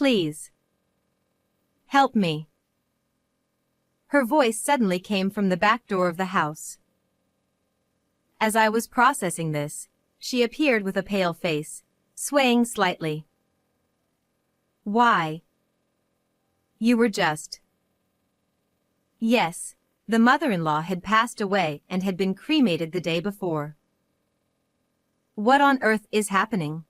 Please. Help me. Her voice suddenly came from the back door of the house. As I was processing this, she appeared with a pale face, swaying slightly. Why? You were just... Yes, the mother-in-law had passed away and had been cremated the day before. What on earth is happening?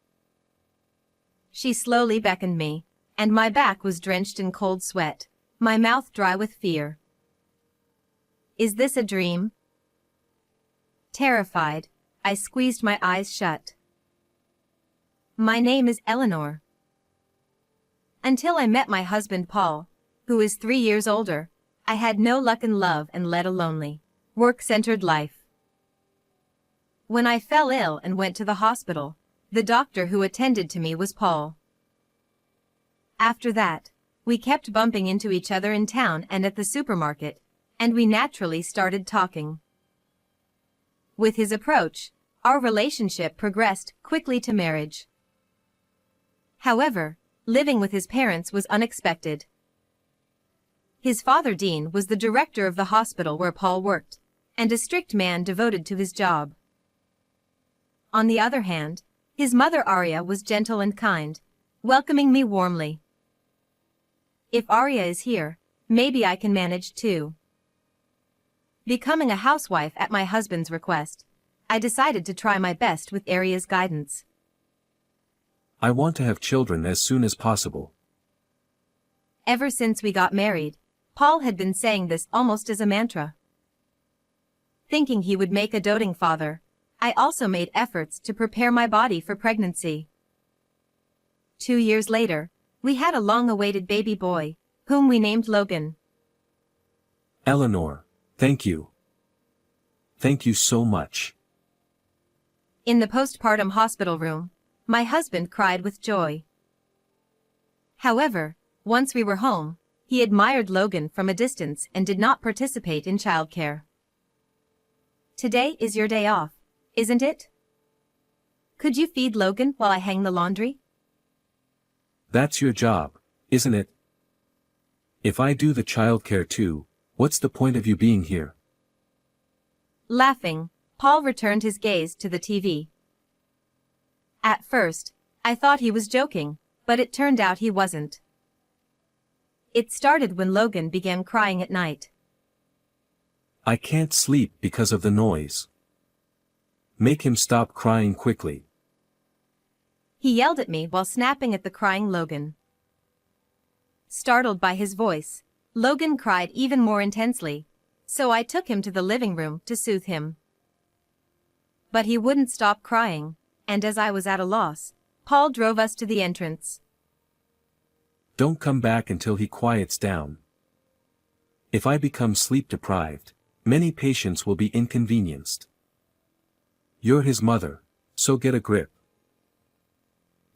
She slowly beckoned me, and my back was drenched in cold sweat, my mouth dry with fear. Is this a dream? Terrified, I squeezed my eyes shut. My name is Eleanor. Until I met my husband Paul, who is 3 years older, I had no luck in love and led a lonely, work-centered life. When I fell ill and went to the hospital, the doctor who attended to me was Paul. After that, we kept bumping into each other in town and at the supermarket, and we naturally started talking. With his approach, our relationship progressed quickly to marriage. However, living with his parents was unexpected. His father Dean was the director of the hospital where Paul worked, and a strict man devoted to his job. On the other hand, his mother Arya was gentle and kind, welcoming me warmly. If Arya is here, maybe I can manage too. Becoming a housewife at my husband's request, I decided to try my best with Arya's guidance. I want to have children as soon as possible. Ever since we got married, Paul had been saying this almost as a mantra. Thinking he would make a doting father, I also made efforts to prepare my body for pregnancy. 2 years later, we had a long-awaited baby boy, whom we named Logan. Eleanor, thank you. Thank you so much. In the postpartum hospital room, my husband cried with joy. However, once we were home, he admired Logan from a distance and did not participate in childcare. Today is your day off, isn't it? Could you feed Logan while I hang the laundry? That's your job, isn't it? If I do the childcare too, what's the point of you being here? Laughing, Paul returned his gaze to the TV. At first, I thought he was joking, but it turned out he wasn't. It started when Logan began crying at night. I can't sleep because of the noise. Make him stop crying quickly. He yelled at me while snapping at the crying Logan. Startled by his voice, Logan cried even more intensely, so I took him to the living room to soothe him. But he wouldn't stop crying, and as I was at a loss, Paul drove us to the entrance. Don't come back until he quiets down. If I become sleep-deprived, many patients will be inconvenienced. You're his mother, so get a grip.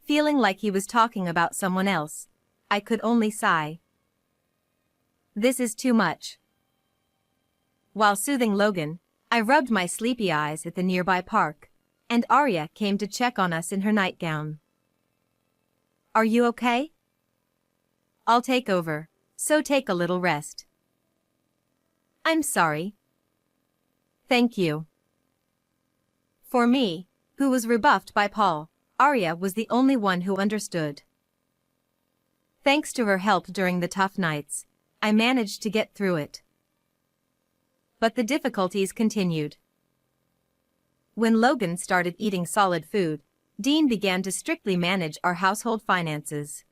Feeling like he was talking about someone else, I could only sigh. This is too much. While soothing Logan, I rubbed my sleepy eyes at the nearby park, and Arya came to check on us in her nightgown. Are you okay? I'll take over, so take a little rest. I'm sorry. Thank you. For me, who was rebuffed by Paul, Arya was the only one who understood. Thanks to her help during the tough nights, I managed to get through it. But the difficulties continued. When Logan started eating solid food, Dean began to strictly manage our household finances.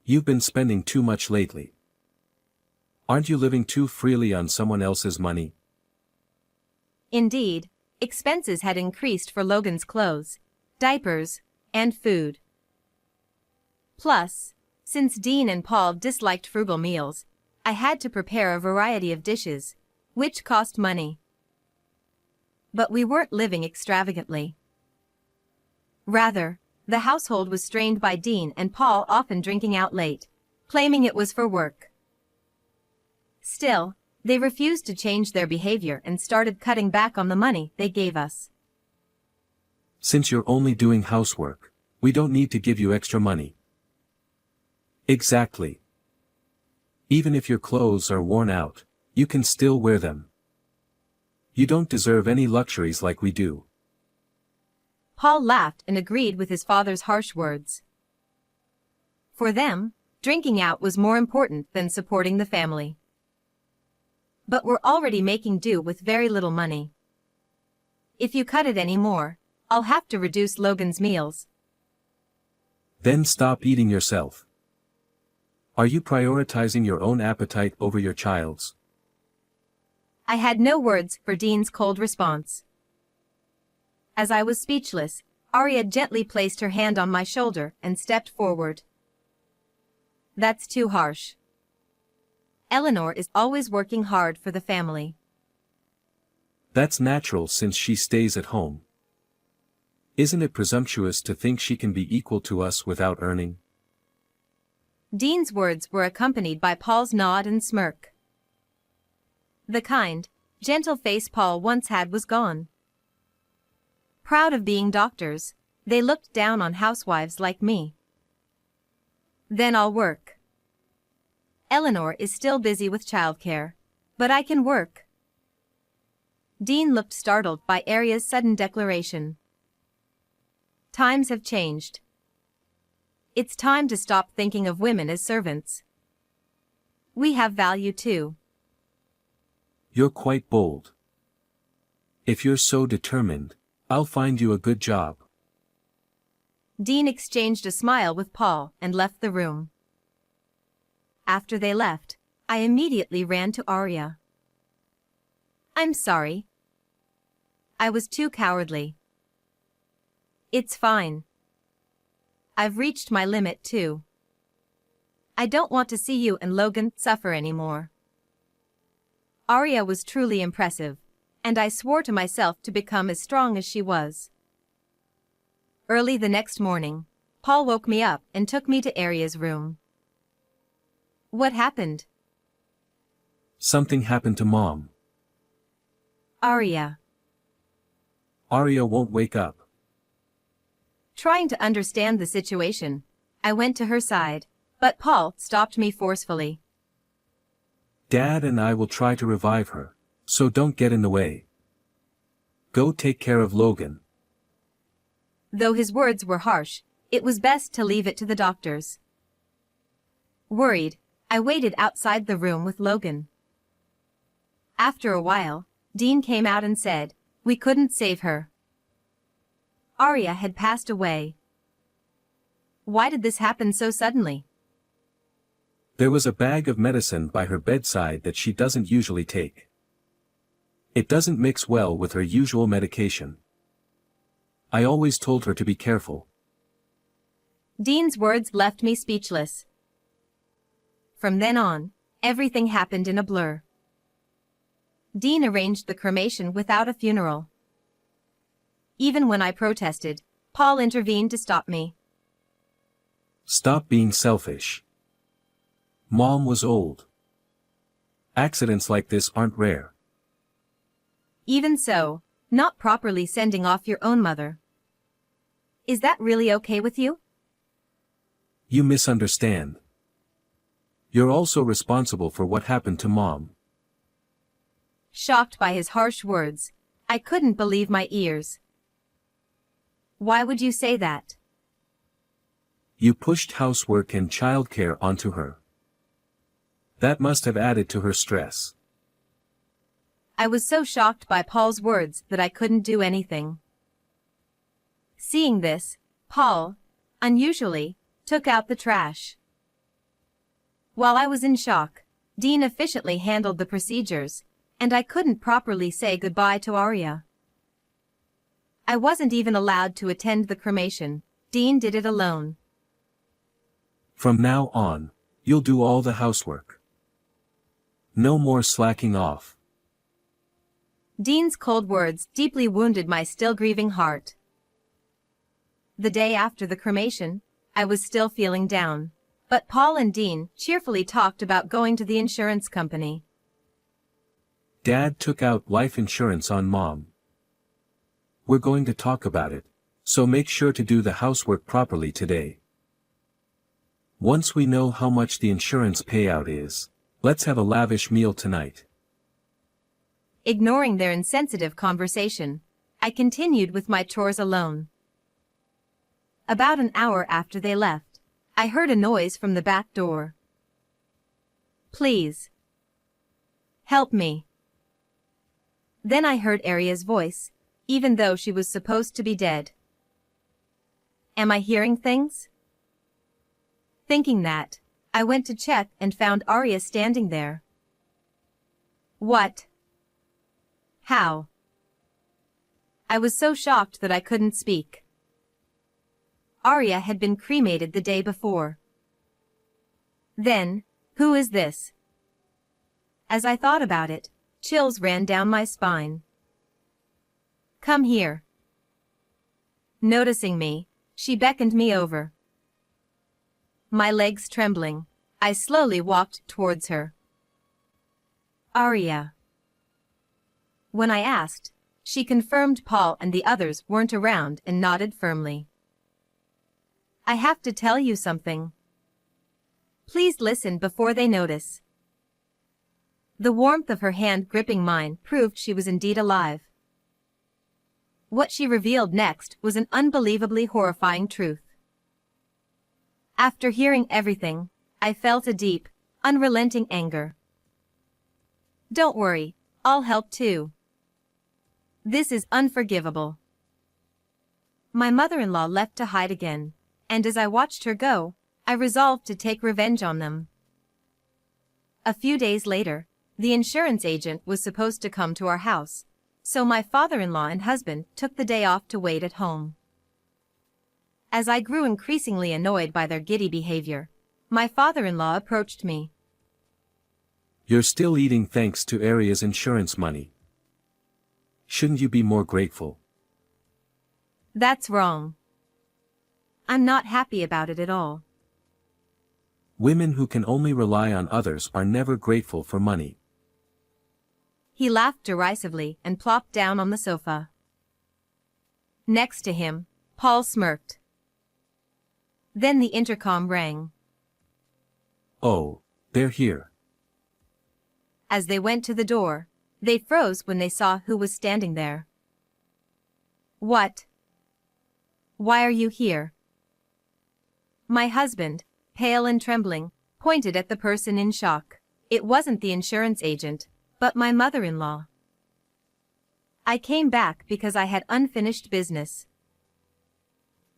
You've been spending too much lately. Aren't you living too freely on someone else's money? Indeed, expenses had increased for Logan's clothes, diapers, and food. Plus, since Dean and Paul disliked frugal meals, I had to prepare a variety of dishes, which cost money. But we weren't living extravagantly. Rather, the household was strained by Dean and Paul often drinking out late, claiming it was for work. Still, they refused to change their behavior and started cutting back on the money they gave us. Since you're only doing housework, we don't need to give you extra money. Exactly. Even if your clothes are worn out, you can still wear them. You don't deserve any luxuries like we do. Paul laughed and agreed with his father's harsh words. For them, drinking out was more important than supporting the family. But we're already making do with very little money. If you cut it any more, I'll have to reduce Logan's meals. Then stop eating yourself. Are you prioritizing your own appetite over your child's? I had no words for Dean's cold response. As I was speechless, Arya gently placed her hand on my shoulder and stepped forward. That's too harsh. Eleanor is always working hard for the family. That's natural since she stays at home. Isn't it presumptuous to think she can be equal to us without earning? Dean's words were accompanied by Paul's nod and smirk. The kind, gentle face Paul once had was gone. Proud of being doctors, they looked down on housewives like me. Then I'll work. Eleanor is still busy with childcare, but I can work. Dean looked startled by Arya's sudden declaration. Times have changed. It's time to stop thinking of women as servants. We have value too. You're quite bold. If you're so determined, I'll find you a good job. Dean exchanged a smile with Paul and left the room. After they left, I immediately ran to Arya. I'm sorry. I was too cowardly. It's fine. I've reached my limit too. I don't want to see you and Logan suffer anymore. Arya was truly impressive, and I swore to myself to become as strong as she was. Early the next morning, Paul woke me up and took me to Arya's room. What happened? Something happened to Mom. Arya. Arya won't wake up. Trying to understand the situation, I went to her side, but Paul stopped me forcefully. Dad and I will try to revive her, so don't get in the way. Go take care of Logan. Though his words were harsh, it was best to leave it to the doctors. Worried, I waited outside the room with Logan. After a while, Dean came out and said, we couldn't save her. Arya had passed away. Why did this happen so suddenly? There was a bag of medicine by her bedside that she doesn't usually take. It doesn't mix well with her usual medication. I always told her to be careful. Dean's words left me speechless. From then on, everything happened in a blur. Dean arranged the cremation without a funeral. Even when I protested, Paul intervened to stop me. Stop being selfish. Mom was old. Accidents like this aren't rare. Even so, not properly sending off your own mother. Is that really okay with you? You misunderstand. You're also responsible for what happened to Mom. Shocked by his harsh words, I couldn't believe my ears. Why would you say that? You pushed housework and childcare onto her. That must have added to her stress. I was so shocked by Paul's words that I couldn't do anything. Seeing this, Paul, unusually, took out the trash. While I was in shock, Dean efficiently handled the procedures, and I couldn't properly say goodbye to Arya. I wasn't even allowed to attend the cremation. Dean did it alone. From now on, you'll do all the housework. No more slacking off. Dean's cold words deeply wounded my still grieving heart. The day after the cremation, I was still feeling down, but Paul and Dean cheerfully talked about going to the insurance company. Dad took out life insurance on Mom. We're going to talk about it, so make sure to do the housework properly today. Once we know how much the insurance payout is, let's have a lavish meal tonight. Ignoring their insensitive conversation, I continued with my chores alone. About an hour after they left, I heard a noise from the back door. Please. Help me. Then I heard Aria's voice, even though she was supposed to be dead. Am I hearing things? Thinking that, I went to check and found Aria standing there. What? How? I was so shocked that I couldn't speak. Aria had been cremated the day before. Then, who is this? As I thought about it, chills ran down my spine. Come here. Noticing me, she beckoned me over. My legs trembling, I slowly walked towards her. Aria. When I asked, she confirmed Paul and the others weren't around and nodded firmly. I have to tell you something. Please listen before they notice. The warmth of her hand gripping mine proved she was indeed alive. What she revealed next was an unbelievably horrifying truth. After hearing everything, I felt a deep, unrelenting anger. Don't worry, I'll help too. This is unforgivable. My mother-in-law left to hide again, and as I watched her go, I resolved to take revenge on them. A few days later, the insurance agent was supposed to come to our house, so my father-in-law and husband took the day off to wait at home. As I grew increasingly annoyed by their giddy behavior, my father-in-law approached me. You're still eating thanks to Aria's insurance money. Shouldn't you be more grateful? That's wrong. I'm not happy about it at all. Women who can only rely on others are never grateful for money. He laughed derisively and plopped down on the sofa. Next to him, Paul smirked. Then the intercom rang. Oh, they're here. As they went to the door, they froze when they saw who was standing there. What? Why are you here? My husband, pale and trembling, pointed at the person in shock. It wasn't the insurance agent, but my mother-in-law. I came back because I had unfinished business.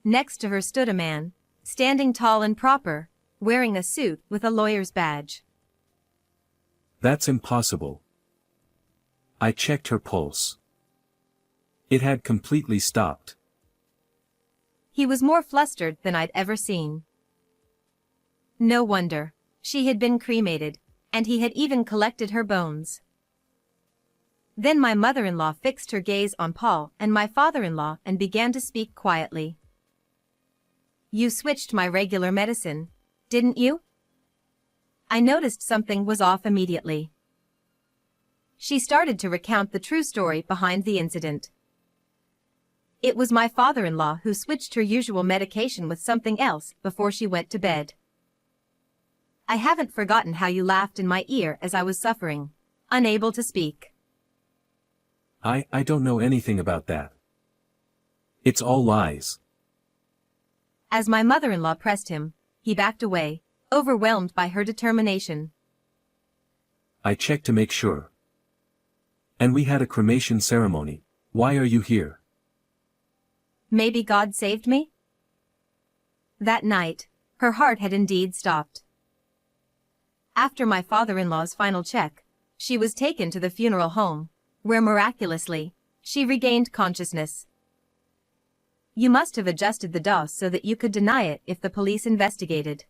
Next to her stood a man, standing tall and proper, wearing a suit with a lawyer's badge. That's impossible. I checked her pulse. It had completely stopped. He was more flustered than I'd ever seen. No wonder. She had been cremated, and he had even collected her bones. Then my mother-in-law fixed her gaze on Paul and my father-in-law and began to speak quietly. You switched my regular medicine, didn't you? I noticed something was off immediately. She started to recount the true story behind the incident. It was my father-in-law who switched her usual medication with something else before she went to bed. I haven't forgotten how you laughed in my ear as I was suffering, unable to speak. I don't know anything about that. It's all lies. As my mother-in-law pressed him, he backed away, overwhelmed by her determination. I checked to make sure. And we had a cremation ceremony. Why are you here? Maybe God saved me? That night, her heart had indeed stopped. After my father-in-law's final check, she was taken to the funeral home, where miraculously, she regained consciousness. You must have adjusted the dose so that you could deny it if the police investigated.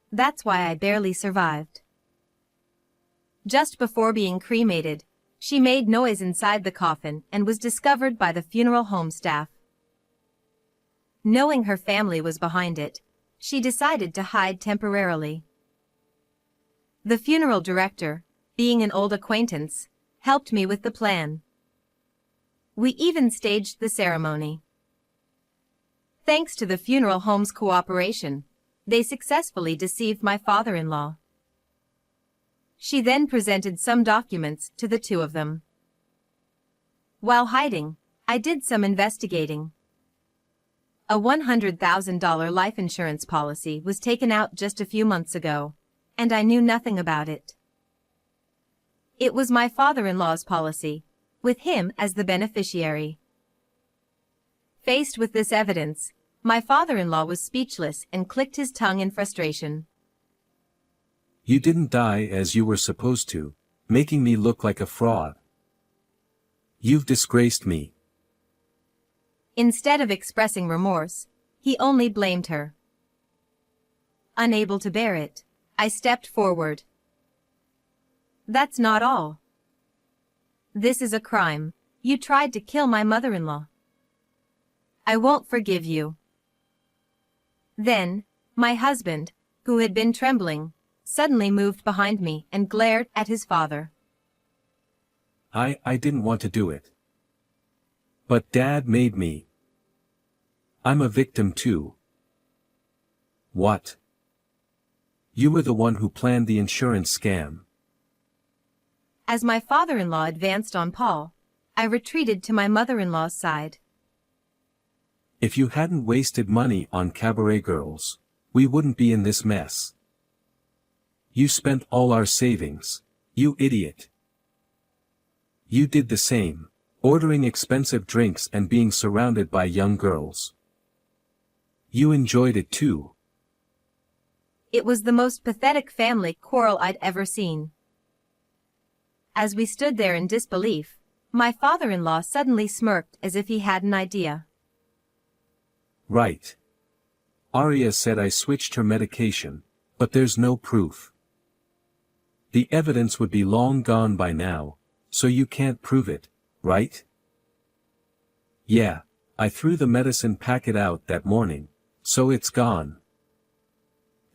That's why I barely survived. Just before being cremated, she made noise inside the coffin and was discovered by the funeral home staff. Knowing her family was behind it, she decided to hide temporarily. The funeral director, being an old acquaintance, helped me with the plan. We even staged the ceremony. Thanks to the funeral home's cooperation, they successfully deceived my father-in-law. She then presented some documents to the two of them. While hiding, I did some investigating. A $100,000 life insurance policy was taken out just a few months ago, and I knew nothing about it. It was my father-in-law's policy, with him as the beneficiary. Faced with this evidence, my father-in-law was speechless and clicked his tongue in frustration. You didn't die as you were supposed to, making me look like a fraud. You've disgraced me. Instead of expressing remorse, he only blamed her. Unable to bear it, I stepped forward. That's not all. This is a crime. You tried to kill my mother-in-law. I won't forgive you. Then, my husband, who had been trembling, suddenly moved behind me and glared at his father. I didn't want to do it. But Dad made me. I'm a victim too. What? You were the one who planned the insurance scam. As my father-in-law advanced on Paul, I retreated to my mother-in-law's side. If you hadn't wasted money on cabaret girls, we wouldn't be in this mess. You spent all our savings, you idiot. You did the same, ordering expensive drinks and being surrounded by young girls. You enjoyed it too. It was the most pathetic family quarrel I'd ever seen. As we stood there in disbelief, my father-in-law suddenly smirked as if he had an idea. Right. Arya said I switched her medication, but there's no proof. The evidence would be long gone by now, so you can't prove it, right? Yeah, I threw the medicine packet out that morning, so it's gone.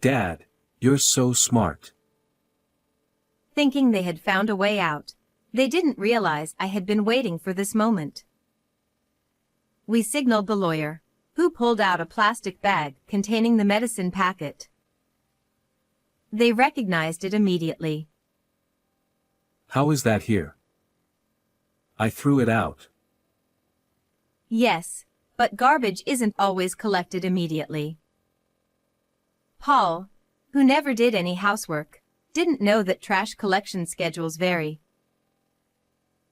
Dad, you're so smart. Thinking they had found a way out, they didn't realize I had been waiting for this moment. We signaled the lawyer, who pulled out a plastic bag containing the medicine packet. They recognized it immediately. How is that here? I threw it out. Yes, but garbage isn't always collected immediately. Paul, who never did any housework, didn't know that trash collection schedules vary.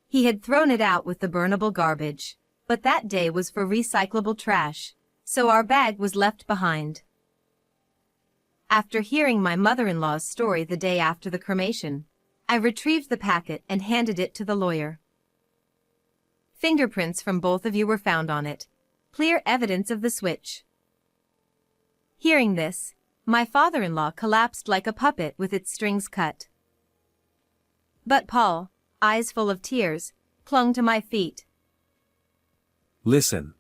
He had thrown it out with the burnable garbage, but that day was for recyclable trash, so our bag was left behind. After hearing my mother-in-law's story the day after the cremation, I retrieved the packet and handed it to the lawyer. Fingerprints from both of you were found on it, clear evidence of the switch. Hearing this, my father-in-law collapsed like a puppet with its strings cut. But Paul, eyes full of tears, clung to my feet. Listen.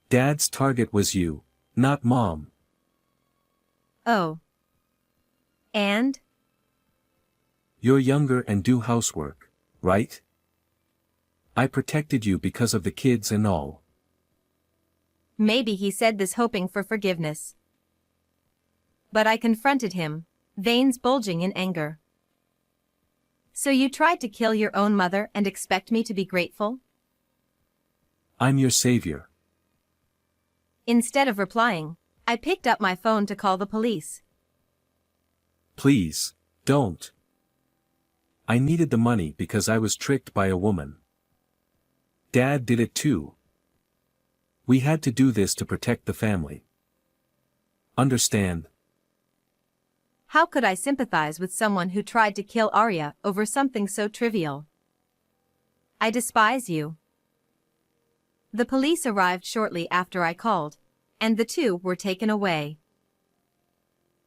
Dad's target was you, not Mom. Oh. And? You're younger and do housework, right? I protected you because of the kids and all. Maybe he said this hoping for forgiveness. But I confronted him, veins bulging in anger. So you tried to kill your own mother and expect me to be grateful? I'm your savior. Instead of replying, I picked up my phone to call the police. Please, don't. I needed the money because I was tricked by a woman. Dad did it too. We had to do this to protect the family. Understand? How could I sympathize with someone who tried to kill Arya over something so trivial? I despise you. The police arrived shortly after I called, and the two were taken away.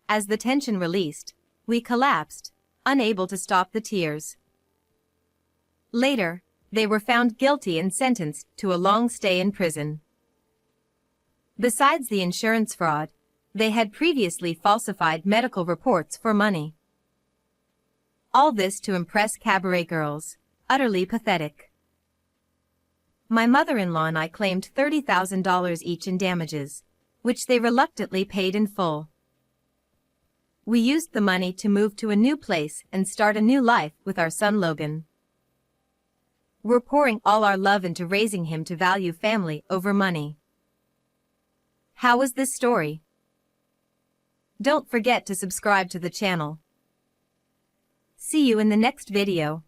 As the tension released, we collapsed, unable to stop the tears. Later, they were found guilty and sentenced to a long stay in prison. Besides the insurance fraud, they had previously falsified medical reports for money. All this to impress cabaret girls, utterly pathetic. My mother-in-law and I claimed $30,000 each in damages, which they reluctantly paid in full. We used the money to move to a new place and start a new life with our son Logan. We're pouring all our love into raising him to value family over money. How was this story? Don't forget to subscribe to the channel. See you in the next video.